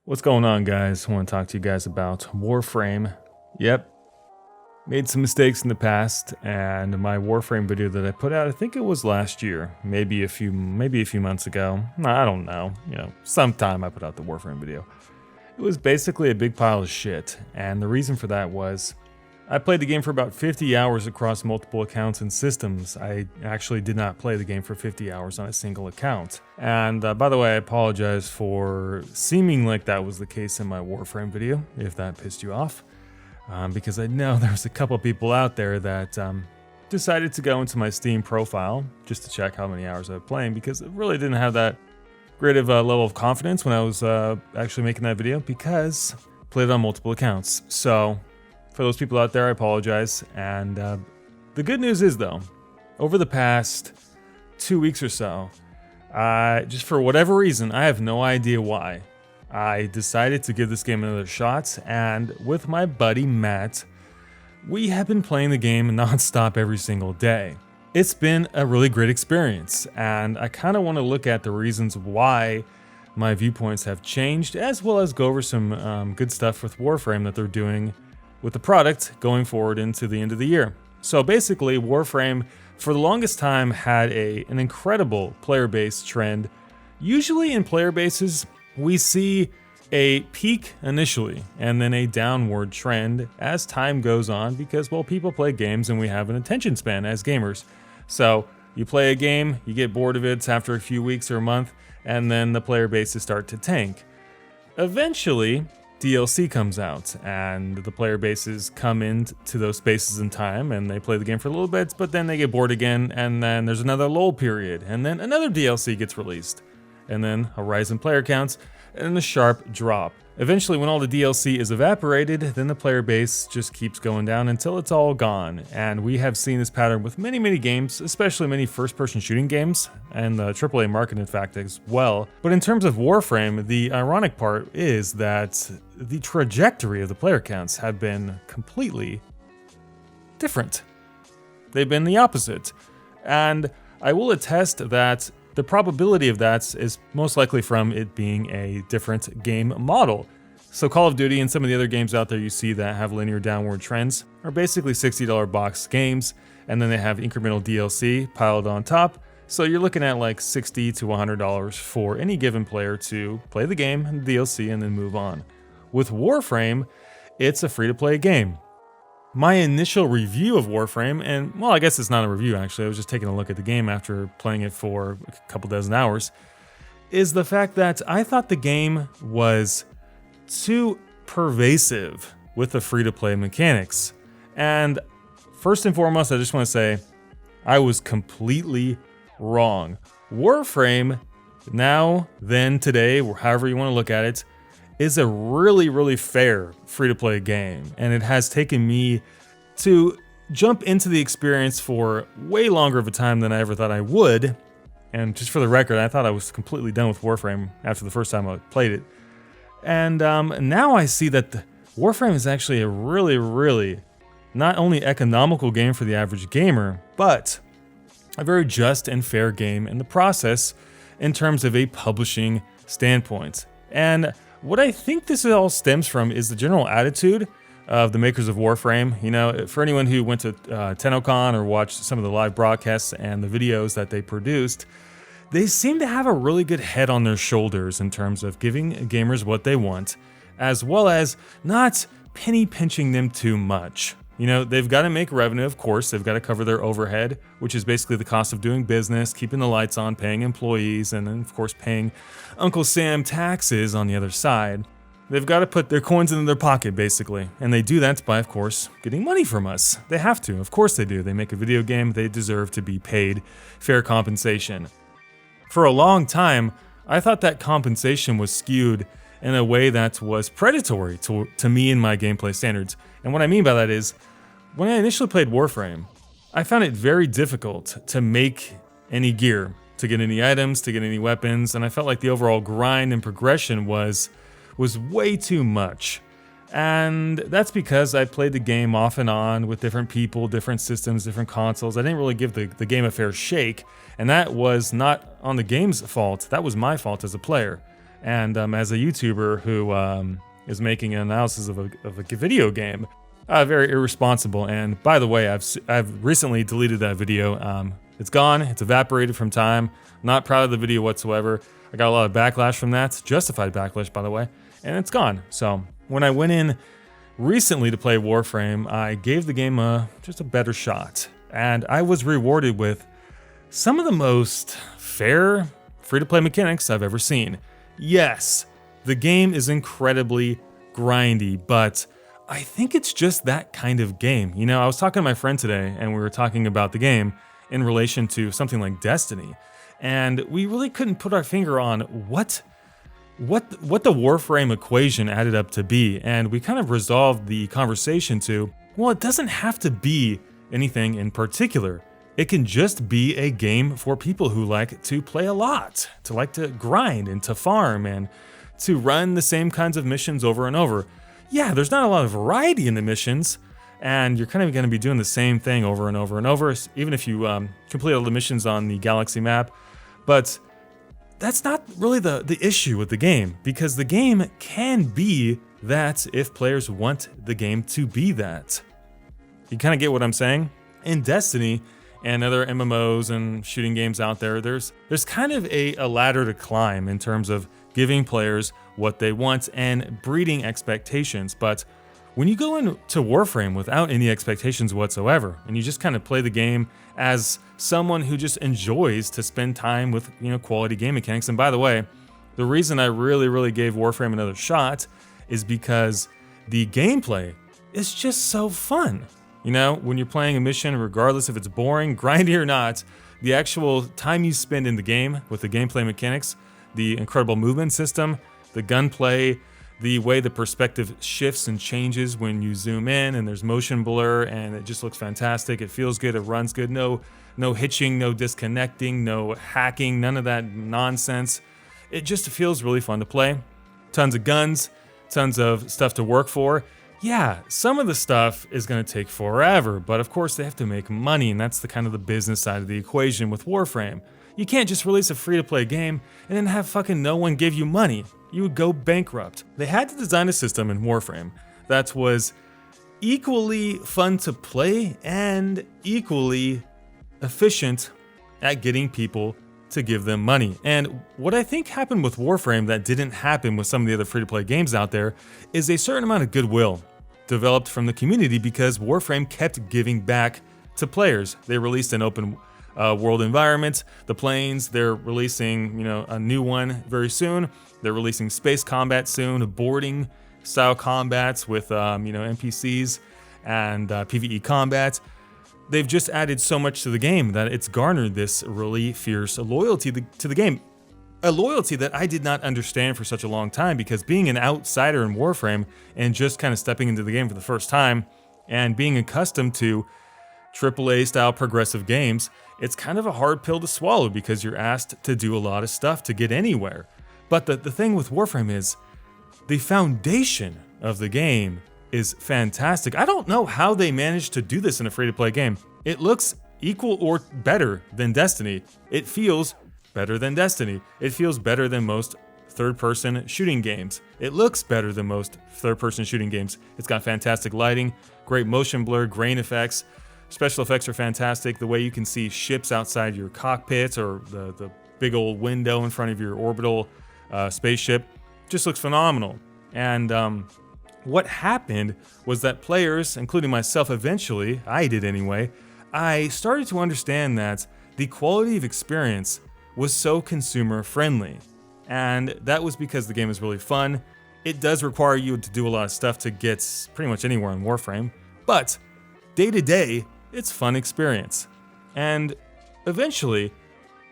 What's going on, guys? I want to talk to you guys about Warframe. Yep, made some mistakes in the past, and my Warframe video that I put out, I think it was last year, maybe a few months ago. I don't know. Sometime I put out the Warframe video. It was basically a big pile of shit, and the reason for that was I played the game for about 50 hours across multiple accounts and systems. I actually did not play the game for 50 hours on a single account. And by the way, I apologize for seeming like that was the case in my Warframe video, if that pissed you off. Because I know there's a couple people out there that decided to go into my Steam profile just to check how many hours I was playing, because I really didn't have that great of a level of confidence when I was actually making that video, because I played it on multiple accounts. So for those people out there, I apologize. And the good news is, though, over the past 2 weeks or so, just for whatever reason, I have no idea why, I decided to give this game another shot. And with my buddy Matt, we have been playing the game nonstop every single day. It's been a really great experience, and I kind of want to look at the reasons why my viewpoints have changed, as well as go over some good stuff with Warframe that they're doing with the product going forward into the end of the year. So basically, Warframe for the longest time had an incredible player base trend. Usually in player bases, we see a peak initially and then a downward trend as time goes on, because, well, people play games and we have an attention span as gamers. So you play a game, you get bored of it after a few weeks or a month, and then the player bases start to tank. Eventually, DLC comes out, and the player bases come into those spaces in time, and they play the game for a little bit, but then they get bored again, and then there's another lull period, and then another DLC gets released, and then a rise in player counts, and a sharp drop. Eventually, when all the DLC is evaporated, then the player base just keeps going down until it's all gone. And we have seen this pattern with many games, especially many first-person shooting games, and the AAA market, in fact, as well. But in terms of Warframe, the ironic part is that the trajectory of the player counts have been completely different. They've been the opposite. And I will attest that the probability of that is most likely from it being a different game model. So Call of Duty and some of the other games out there you see that have linear downward trends are basically $60 box games, and then they have incremental DLC piled on top. So you're looking at like $60 to $100 for any given player to play the game and DLC and then move on. With Warframe, it's a free-to-play game. My initial review of Warframe, and well, I guess it's not a review actually, I was just taking a look at the game after playing it for a couple dozen hours, is the fact that I thought the game was too pervasive with the free-to-play mechanics. And first and foremost, I just want to say I was completely wrong. Warframe, now, then, today, or however you want to look at it, is a really fair free-to-play game, and it has taken me to jump into the experience for way longer of a time than I ever thought I would. And just for the record, I thought I was completely done with Warframe after the first time I played it. And now I see that Warframe is actually a really not only economical game for the average gamer, but a very just and fair game in the process in terms of a publishing standpoint. And what I think this all stems from is the general attitude of the makers of Warframe. You know, for anyone who went to TennoCon or watched some of the live broadcasts and the videos that they produced, they seem to have a really good head on their shoulders in terms of giving gamers what they want, as well as not penny pinching them too much. You know, they've got to make revenue, of course. They've got to cover their overhead, which is basically the cost of doing business, keeping the lights on, paying employees, and then, of course, paying Uncle Sam taxes on the other side. They've got to put their coins in their pocket, basically. And they do that by, of course, getting money from us. They have to. Of course they do. They make a video game. They deserve to be paid fair compensation. For a long time, I thought that compensation was skewed in a way that was predatory to me and my gameplay standards. And what I mean by that is, when I initially played Warframe, I found it very difficult to make any gear, to get any items, to get any weapons, and I felt like the overall grind and progression was way too much. And that's because I played the game off and on with different people, different systems, different consoles. I didn't really give the game a fair shake, and that was not on the game's fault, that was my fault as a player. and as a YouTuber who is making an analysis of a video game, very irresponsible. And by the way, I've recently deleted that video. It's gone. It's evaporated from time. Not proud of the video whatsoever. I got a lot of backlash from that, justified backlash, by the way, and it's gone. So when I went in recently to play Warframe, I gave the game just a better shot, and I was rewarded with some of the most fair free-to-play mechanics I've ever seen. Yes, the game is incredibly grindy, but I think it's just that kind of game. You know, I was talking to my friend today, and we were talking about the game in relation to something like Destiny, and we really couldn't put our finger on what the Warframe equation added up to be, and we kind of resolved the conversation to, well, it doesn't have to be anything in particular. It can just be a game for people who like to play a lot, to like to grind and to farm and to run the same kinds of missions over and over. Yeah, there's not a lot of variety in the missions, and you're kind of going to be doing the same thing over and over and over, even if you complete all the missions on the Galaxy map. But that's not really the issue with the game, because the game can be that if players want the game to be that. You kind of get what I'm saying? In Destiny and other MMOs and shooting games out there, there's kind of a ladder to climb in terms of giving players what they want and breeding expectations. But when you go into Warframe without any expectations whatsoever, and you just kind of play the game as someone who just enjoys to spend time with, quality game mechanics. And by the way, the reason I really gave Warframe another shot is because the gameplay is just so fun. When you're playing a mission, regardless if it's boring, grindy or not, the actual time you spend in the game with the gameplay mechanics, the incredible movement system, the gunplay, the way the perspective shifts and changes when you zoom in, and there's motion blur, and it just looks fantastic. It feels good, it runs good, no hitching, no disconnecting, no hacking, none of that nonsense. It just feels really fun to play. Tons of guns, tons of stuff to work for. Yeah, some of the stuff is going to take forever, but of course they have to make money, and that's the kind of the business side of the equation with Warframe. You can't just release a free-to-play game and then have fucking no one give you money. You would go bankrupt. They had to design a system in Warframe that was equally fun to play and equally efficient at getting people to give them money. And what I think happened with Warframe that didn't happen with some of the other free-to-play games out there is a certain amount of goodwill developed from the community, because Warframe kept giving back to players. They released an open world environment, the planes. They're releasing, a new one very soon. They're releasing space combat soon, boarding style combats with, NPCs and PvE combat. They've just added so much to the game that it's garnered this really fierce loyalty to the game. A loyalty that I did not understand for such a long time, because being an outsider in Warframe and just kind of stepping into the game for the first time and being accustomed to AAA style progressive games, it's kind of a hard pill to swallow because you're asked to do a lot of stuff to get anywhere. But the thing with Warframe is the foundation of the game is fantastic. I don't know how they managed to do this in a free-to-play game. It looks equal or better than Destiny. It feels better than Destiny. It feels better than most third-person shooting games. It looks better than most third-person shooting games. It's got fantastic lighting, great motion blur, grain effects. Special effects are fantastic. The way you can see ships outside your cockpit, or the big old window in front of your orbital spaceship, just looks phenomenal. And what happened was that players, including myself eventually, I did anyway, I started to understand that the quality of experience was so consumer friendly. And that was because the game is really fun. It does require you to do a lot of stuff to get pretty much anywhere in Warframe, but day to day, it's fun experience. And eventually,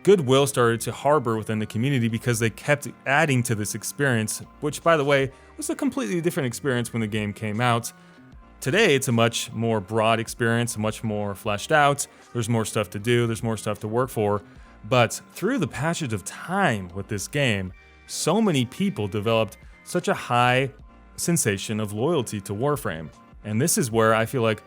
goodwill started to harbor within the community because they kept adding to this experience, which, by the way, was a completely different experience when the game came out. Today, it's a much more broad experience, much more fleshed out. There's more stuff to do, there's more stuff to work for. But through the passage of time with this game, so many people developed such a high sensation of loyalty to Warframe. And this is where I feel like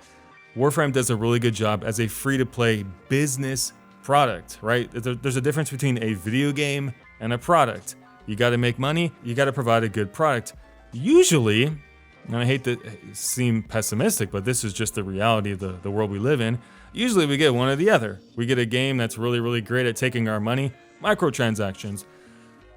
Warframe does a really good job as a free-to-play business product, right? There's a difference between a video game and a product. You got to make money. You got to provide a good product. Usually, and I hate to seem pessimistic, but this is just the reality of the world we live in. Usually we get one or the other. We get a game that's really, really great at taking our money, microtransactions,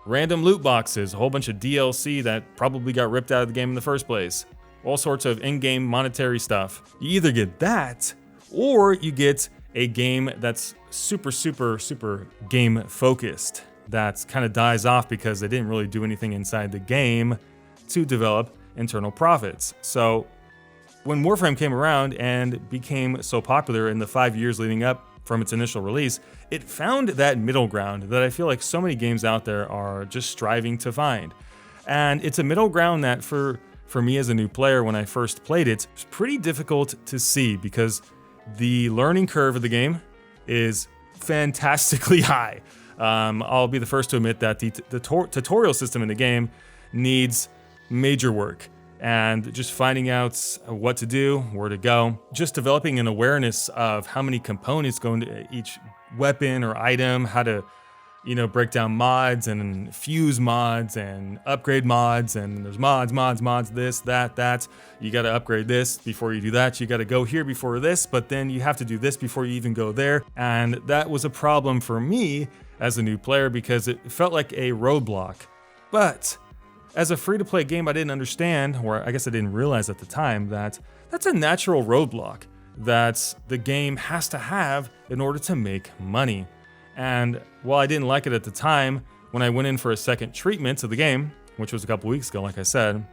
random loot boxes, a whole bunch of DLC that probably got ripped out of the game in the first place, all sorts of in-game monetary stuff. You either get that, or you get a game that's super, super, super game focused, that kind of dies off because they didn't really do anything inside the game to develop internal profits. So when Warframe came around and became so popular in the 5 years leading up from its initial release, it found that middle ground that I feel like so many games out there are just striving to find. And it's a middle ground that for me as a new player, when I first played it, it's pretty difficult to see because the learning curve of the game is fantastically high. I'll be the first to admit that the tutorial system in the game needs major work, and just finding out what to do, where to go, just developing an awareness of how many components go into each weapon or item, how to, break down mods and fuse mods and upgrade mods, and there's mods, this, that. You got to upgrade this before you do that. You got to go here before this, but then you have to do this before you even go there. And that was a problem for me as a new player because it felt like a roadblock. But as a free-to-play game, I didn't understand, or I guess I didn't realize at the time, that that's a natural roadblock that the game has to have in order to make money. And while I didn't like it at the time, when I went in for a second treatment of the game, which was a couple weeks ago, like I said,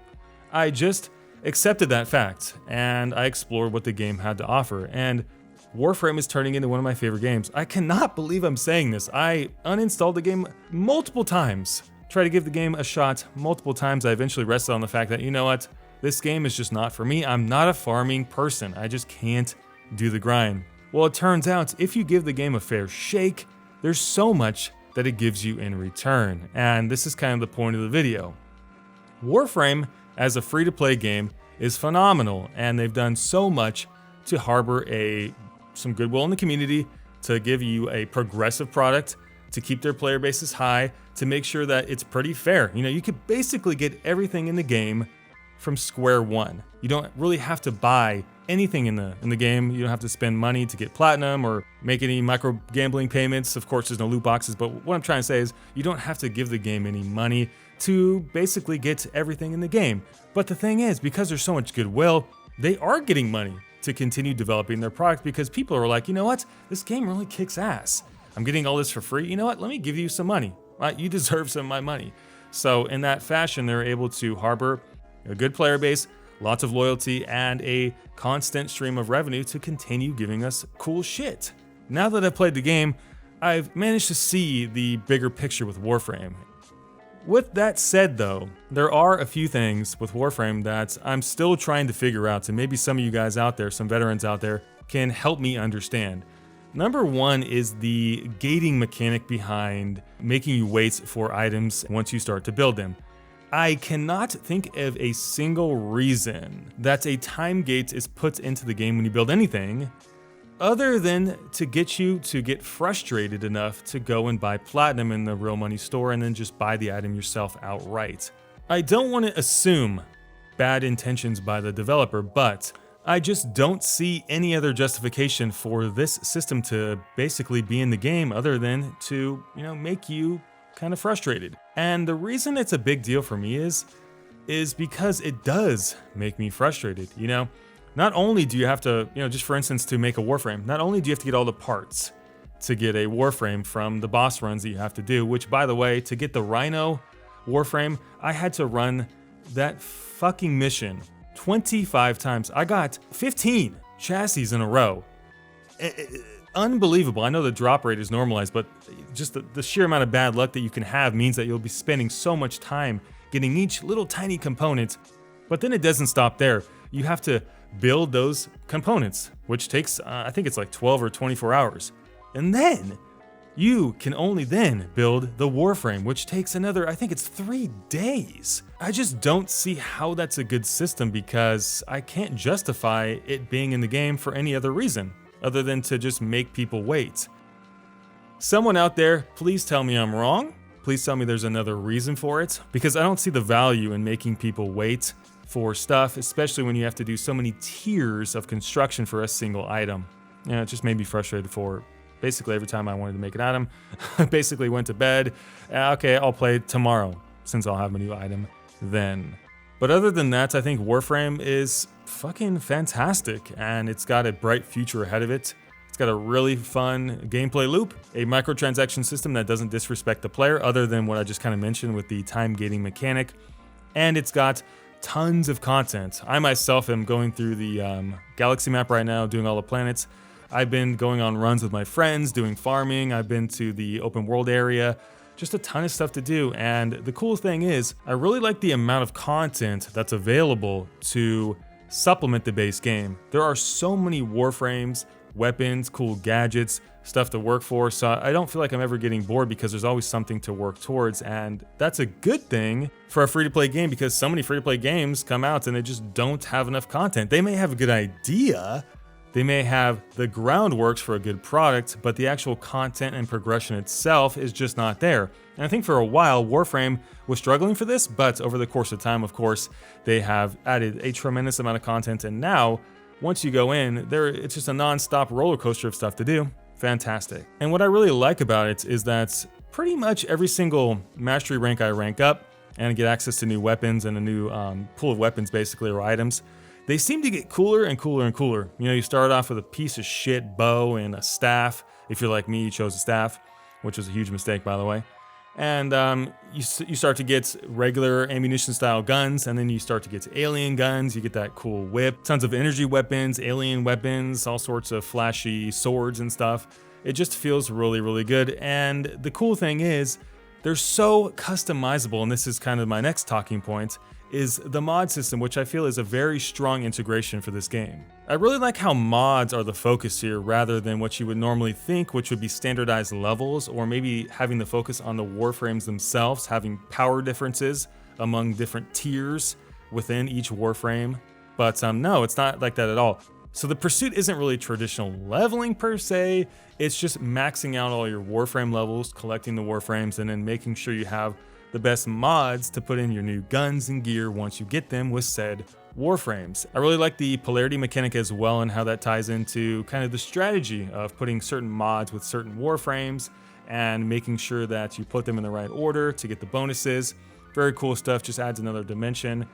I just accepted that fact, and I explored what the game had to offer. And Warframe is turning into one of my favorite games. I cannot believe I'm saying this. I uninstalled the game multiple times. Try to give the game a shot multiple times. I eventually rested on the fact that, you know what, this game is just not for me. I'm not a farming person. I just can't do the grind. Well, it turns out if you give the game a fair shake, there's so much that it gives you in return. And this is kind of the point of the video. Warframe, as a free-to-play game, is phenomenal, and they've done so much to harbor some goodwill in the community, to give you a progressive product, to keep their player bases high, to make sure that it's pretty fair. You could basically get everything in the game from square one. You don't really have to buy anything in the game. You don't have to spend money to get platinum or make any micro gambling payments. Of course, there's no loot boxes, but what I'm trying to say is you don't have to give the game any money to basically get everything in the game. But the thing is, because there's so much goodwill, they are getting money to continue developing their product because people are like, you know what, this game really kicks ass. I'm getting all this for free. You know what, let me give you some money. You deserve some of my money. So in that fashion, they're able to harbor a good player base, lots of loyalty, and a constant stream of revenue to continue giving us cool shit. Now that I've played the game, I've managed to see the bigger picture with Warframe. With that said though, there are a few things with Warframe that I'm still trying to figure out, and maybe some of you guys out there, some veterans out there, can help me understand. Number one is the gating mechanic behind making you wait for items once you start to build them. I cannot think of a single reason that a time gate is put into the game when you build anything, other than to get you to get frustrated enough to go and buy platinum in the real money store and then just buy the item yourself outright. I don't want to assume bad intentions by the developer, but I just don't see any other justification for this system to basically be in the game other than to, make you kind of frustrated. And the reason it's a big deal for me is because it does make me frustrated. Not only do you have to, just for instance, to make a Warframe, not only do you have to get all the parts to get a Warframe from the boss runs that you have to do, which by the way, to get the Rhino Warframe, I had to run that fucking mission 25 times. I got 15 chassis in a row. Unbelievable. I know the drop rate is normalized, but just the sheer amount of bad luck that you can have means that you'll be spending so much time getting each little tiny component. But then it doesn't stop there. You have to build those components, which takes, I think it's like 12 or 24 hours. And then you can only then build the Warframe, which takes another, I think it's 3 days. I just don't see how that's a good system because I can't justify it being in the game for any other reason other than to just make people wait. Someone out there, please tell me I'm wrong. Please tell me there's another reason for it, because I don't see the value in making people wait for stuff, especially when you have to do so many tiers of construction for a single item. It just made me frustrated for basically every time I wanted to make an item. I basically went to bed. Okay, I'll play tomorrow since I'll have a new item then. But other than that, I think Warframe is fucking fantastic, and it's got a bright future ahead of it. It's got a really fun gameplay loop, a microtransaction system that doesn't disrespect the player other than what I just kind of mentioned with the time gating mechanic, and it's got tons of content. I myself am going through the galaxy map right now, doing all the planets. I've been going on runs with my friends, doing farming. I've been to the open world area. Just a ton of stuff to do, and the cool thing is, I really like the amount of content that's available to supplement the base game. There are so many Warframes, weapons, cool gadgets, stuff to work for, so I don't feel like I'm ever getting bored because there's always something to work towards, and that's a good thing for a free-to-play game because so many free-to-play games come out and they just don't have enough content. They may have a good idea, they may have the groundworks for a good product, but the actual content and progression itself is just not there. And I think for a while, Warframe was struggling for this, but over the course of time, of course, they have added a tremendous amount of content, and now, once you go in, it's just a non-stop roller coaster of stuff to do. Fantastic. And what I really like about it is that pretty much every single mastery rank I rank up and get access to new weapons and a new pool of weapons, basically, or items, they seem to get cooler and cooler and cooler. You know, you start off with a piece of shit bow and a staff. If you're like me, you chose a staff, which was a huge mistake, by the way. And you start to get regular ammunition style guns, and then you start to get to alien guns. You get that cool whip, tons of energy weapons, alien weapons, all sorts of flashy swords and stuff. It just feels really, really good. And the cool thing is, they're so customizable, and this is kind of my next talking point, is the mod system, which I feel is a very strong integration for this game. I really like how mods are the focus here rather than what you would normally think, which would be standardized levels, or maybe having the focus on the Warframes themselves, having power differences among different tiers within each Warframe. But no, it's not like that at all. So the pursuit isn't really traditional leveling per se, it's just maxing out all your Warframe levels, collecting the Warframes, and then making sure you have the best mods to put in your new guns and gear once you get them with said Warframes. I really like the polarity mechanic as well and how that ties into kind of the strategy of putting certain mods with certain Warframes and making sure that you put them in the right order to get the bonuses. Very cool stuff, just adds another dimension.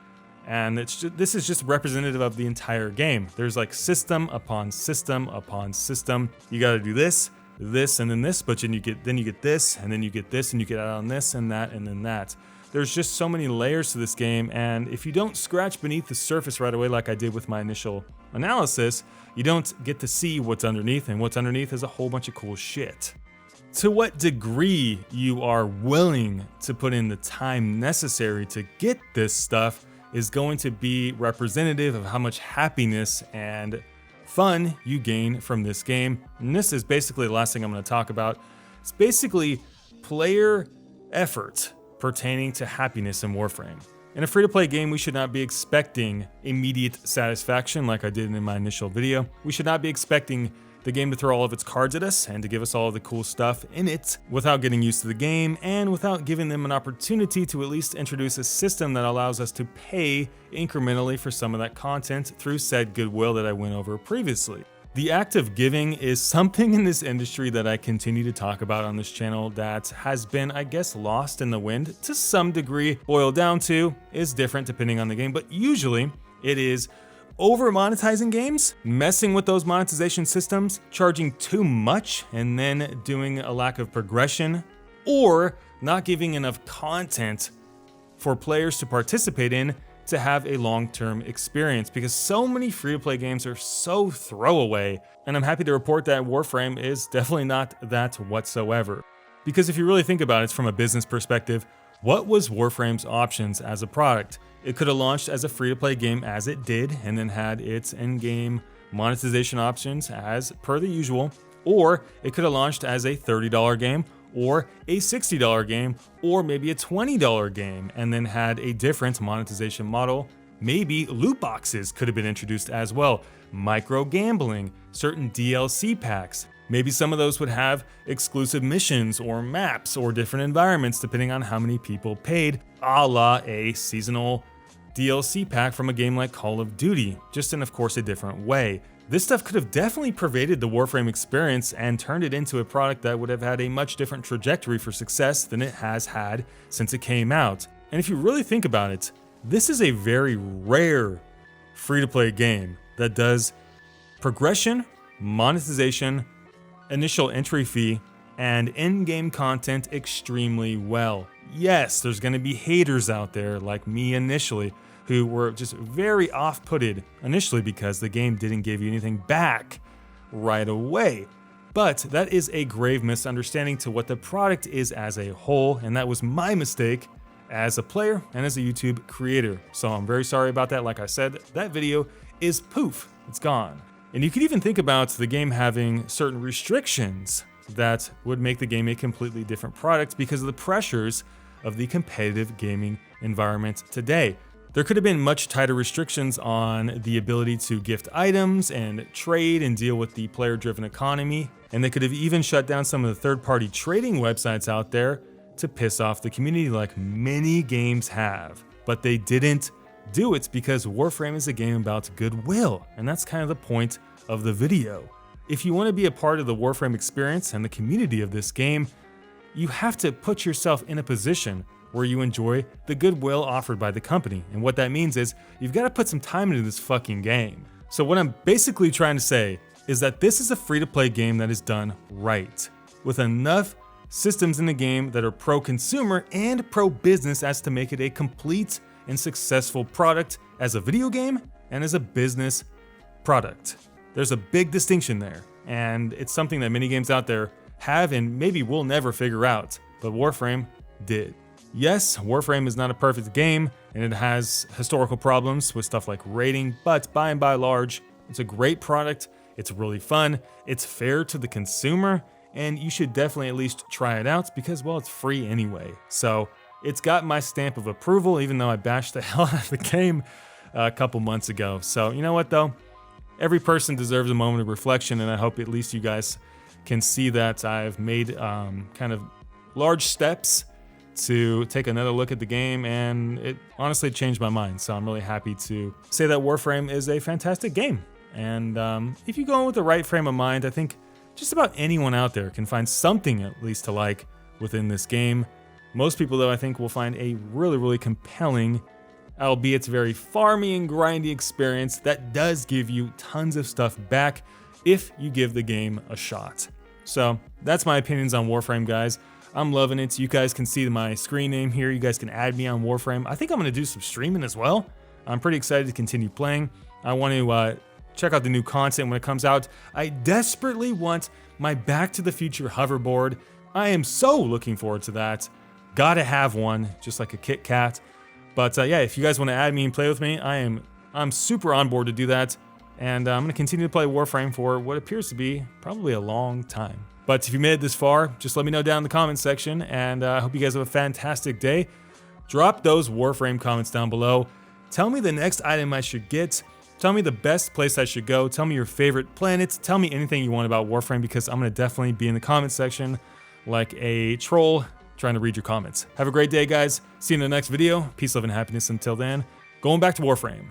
And this is just representative of the entire game. There's like system upon system upon system. You gotta do this, and then this, but then you get this, and then you get this, and you get out on this, and that, and then that. There's just so many layers to this game, and if you don't scratch beneath the surface right away like I did with my initial analysis, you don't get to see what's underneath, and what's underneath is a whole bunch of cool shit. To what degree you are willing to put in the time necessary to get this stuff is going to be representative of how much happiness and fun you gain from this game. And this is basically the last thing I'm going to talk about. It's basically player effort pertaining to happiness in Warframe. In a free-to-play game, we should not be expecting immediate satisfaction like I did in my initial video. We should not be expecting the game to throw all of its cards at us and to give us all of the cool stuff in it without getting used to the game and without giving them an opportunity to at least introduce a system that allows us to pay incrementally for some of that content through said goodwill that I went over previously. The act of giving is something in this industry that I continue to talk about on this channel that has been, I guess, lost in the wind to some degree. Boiled down to is different depending on the game, but usually it is over monetizing games, messing with those monetization systems, charging too much and then doing a lack of progression, or not giving enough content for players to participate in to have a long-term experience, because so many free-to-play games are so throwaway, and I'm happy to report that Warframe is definitely not that whatsoever. Because if you really think about it from a business perspective, what was Warframe's options as a product? It could have launched as a free-to-play game as it did, and then had its in-game monetization options as per the usual, or it could have launched as a $30 game, or a $60 game, or maybe a $20 game, and then had a different monetization model. Maybe loot boxes could have been introduced as well, micro gambling, certain DLC packs. Maybe some of those would have exclusive missions or maps or different environments depending on how many people paid, a la a seasonal DLC pack from a game like Call of Duty, just in of course a different way. This stuff could have definitely pervaded the Warframe experience and turned it into a product that would have had a much different trajectory for success than it has had since it came out. And if you really think about it, this is a very rare free-to-play game that does progression, monetization, initial entry fee, and in-game content extremely well. Yes, there's going to be haters out there like me initially who were just very off-putted initially because the game didn't give you anything back right away. But that is a grave misunderstanding to what the product is as a whole, and that was my mistake as a player and as a YouTube creator. So I'm very sorry about that. Like I said, that video is poof, it's gone. And you could even think about the game having certain restrictions that would make the game a completely different product because of the pressures of the competitive gaming environment today. There could have been much tighter restrictions on the ability to gift items and trade and deal with the player-driven economy, and they could have even shut down some of the third-party trading websites out there to piss off the community like many games have. But they didn't do it because Warframe is a game about goodwill, and that's kind of the point of the video. If you want to be a part of the Warframe experience and the community of this game, you have to put yourself in a position where you enjoy the goodwill offered by the company. And what that means is you've got to put some time into this fucking game. So what I'm basically trying to say is that this is a free-to-play game that is done right, with enough systems in the game that are pro-consumer and pro-business as to make it a complete and successful product as a video game and as a business product. There's a big distinction there, and it's something that many games out there have and maybe will never figure out, but Warframe did. Yes, Warframe is not a perfect game, and it has historical problems with stuff like rating, but by and by large, it's a great product, it's really fun, it's fair to the consumer, and you should definitely at least try it out because, well, it's free anyway. So it's got my stamp of approval, even though I bashed the hell out of the game a couple months ago. So you know what though? Every person deserves a moment of reflection, and I hope at least you guys can see that I've made kind of large steps to take another look at the game, and it honestly changed my mind. So I'm really happy to say that Warframe is a fantastic game. And if you go in with the right frame of mind, I think just about anyone out there can find something at least to like within this game. Most people, though, I think will find a really, really compelling, albeit very farmy and grindy experience that does give you tons of stuff back if you give the game a shot. So that's my opinions on Warframe, guys. I'm loving it. You guys can see my screen name here. You guys can add me on Warframe. I think I'm going to do some streaming as well. I'm pretty excited to continue playing. I want to check out the new content when it comes out. I desperately want my Back to the Future hoverboard. I am so looking forward to that. Gotta have one, just like a Kit Kat. But yeah, if you guys want to add me and play with me, I'm super on board to do that. And I'm going to continue to play Warframe for what appears to be probably a long time. But if you made it this far, just let me know down in the comments section, and I hope you guys have a fantastic day. Drop those Warframe comments down below. Tell me the next item I should get. Tell me the best place I should go. Tell me your favorite planets. Tell me anything you want about Warframe, because I'm going to definitely be in the comments section like a troll trying to read your comments. Have a great day, guys. See you in the next video. Peace, love, and happiness until then. Going back to Warframe.